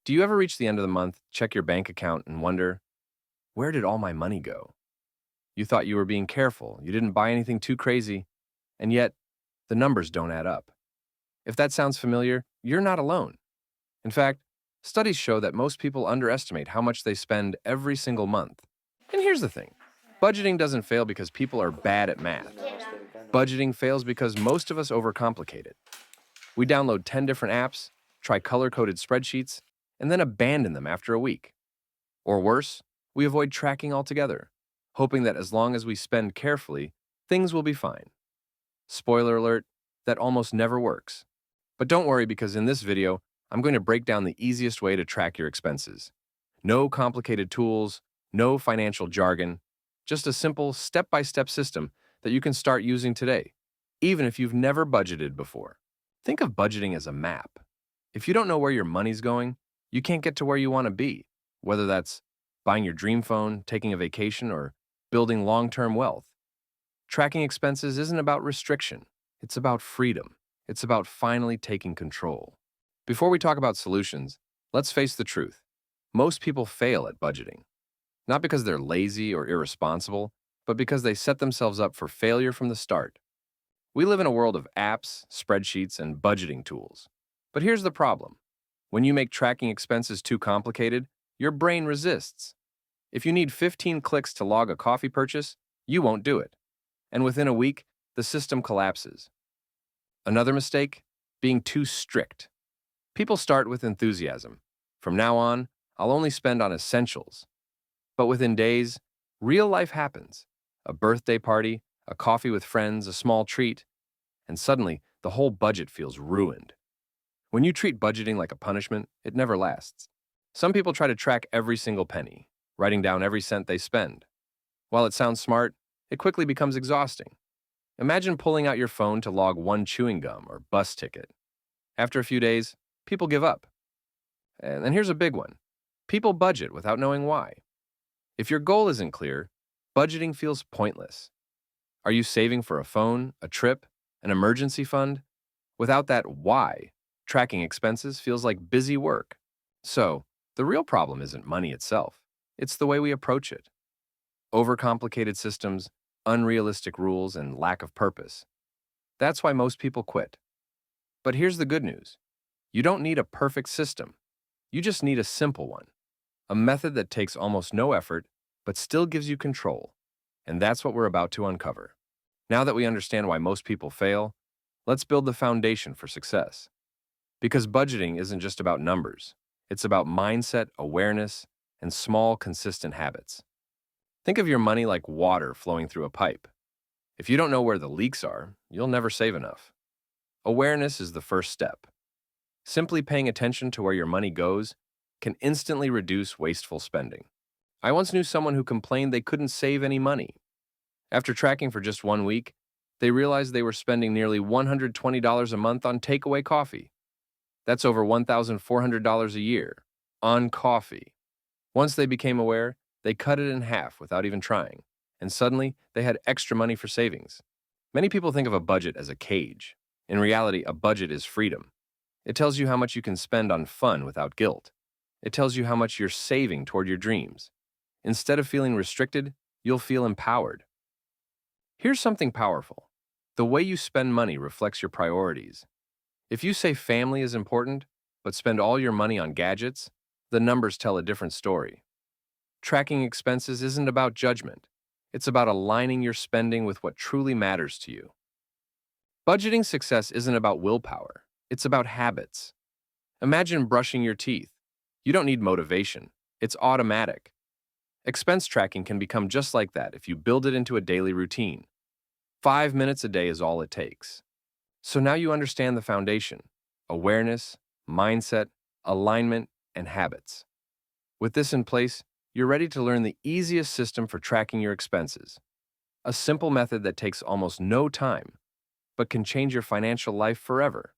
Do you ever reach the end of the month, check your bank account, and wonder, where did all my money go? You thought you were being careful, you didn't buy anything too crazy, and yet the numbers don't add up. If that sounds familiar, you're not alone. In fact, studies show that most people underestimate how much they spend every single month. And here's the thing, budgeting doesn't fail because people are bad at math. Budgeting fails because most of us overcomplicate it. We download 10 different apps, try color coded spreadsheets, and then abandon them after a week. Or worse, we avoid tracking altogether, hoping that as long as we spend carefully, things will be fine. Spoiler alert, that almost never works. But don't worry, because in this video, I'm going to break down the easiest way to track your expenses. No complicated tools, no financial jargon, just a simple step-by-step system that you can start using today, even if you've never budgeted before. Think of budgeting as a map. If you don't know where your money's going, you can't get to where you want to be, whether that's buying your dream phone, taking a vacation, or building long-term wealth. Tracking expenses isn't about restriction. It's about freedom. It's about finally taking control. Before we talk about solutions, let's face the truth. Most people fail at budgeting. Not because they're lazy or irresponsible, but because they set themselves up for failure from the start. We live in a world of apps, spreadsheets, and budgeting tools. But here's the problem. When you make tracking expenses too complicated, your brain resists. If you need 15 clicks to log a coffee purchase, you won't do it. And within a week, the system collapses. Another mistake? Being too strict. People start with enthusiasm. From now on, I'll only spend on essentials. But within days, real life happens. A birthday party, a coffee with friends, a small treat, and suddenly the whole budget feels ruined. When you treat budgeting like a punishment, it never lasts. Some people try to track every single penny, writing down every cent they spend. While it sounds smart, it quickly becomes exhausting. Imagine pulling out your phone to log one chewing gum or bus ticket. After a few days, people give up. And then here's a big one. People budget without knowing why. If your goal isn't clear, budgeting feels pointless. Are you saving for a phone, a trip, an emergency fund? Without that why, tracking expenses feels like busy work. So, the real problem isn't money itself. It's the way we approach it. Overcomplicated systems, unrealistic rules, and lack of purpose. That's why most people quit. But here's the good news. You don't need a perfect system. You just need a simple one. A method that takes almost no effort, but still gives you control. And that's what we're about to uncover. Now that we understand why most people fail, let's build the foundation for success. Because budgeting isn't just about numbers. It's about mindset, awareness, and small, consistent habits. Think of your money like water flowing through a pipe. If you don't know where the leaks are, you'll never save enough. Awareness is the first step. Simply paying attention to where your money goes can instantly reduce wasteful spending. I once knew someone who complained they couldn't save any money. After tracking for just 1 week, they realized they were spending nearly $120 a month on takeaway coffee. That's over $1,400 a year on coffee. Once they became aware, they cut it in half without even trying, and suddenly they had extra money for savings. Many people think of a budget as a cage. In reality, a budget is freedom. It tells you how much you can spend on fun without guilt. It tells you how much you're saving toward your dreams. Instead of feeling restricted, you'll feel empowered. Here's something powerful. The way you spend money reflects your priorities. If you say family is important, but spend all your money on gadgets, the numbers tell a different story. Tracking expenses isn't about judgment. It's about aligning your spending with what truly matters to you. Budgeting success isn't about willpower. It's about habits. Imagine brushing your teeth. You don't need motivation. It's automatic. Expense tracking can become just like that if you build it into a daily routine. 5 minutes a day is all it takes. So now you understand the foundation: awareness, mindset, alignment, and habits. With this in place, you're ready to learn the easiest system for tracking your expenses. A simple method that takes almost no time, but can change your financial life forever.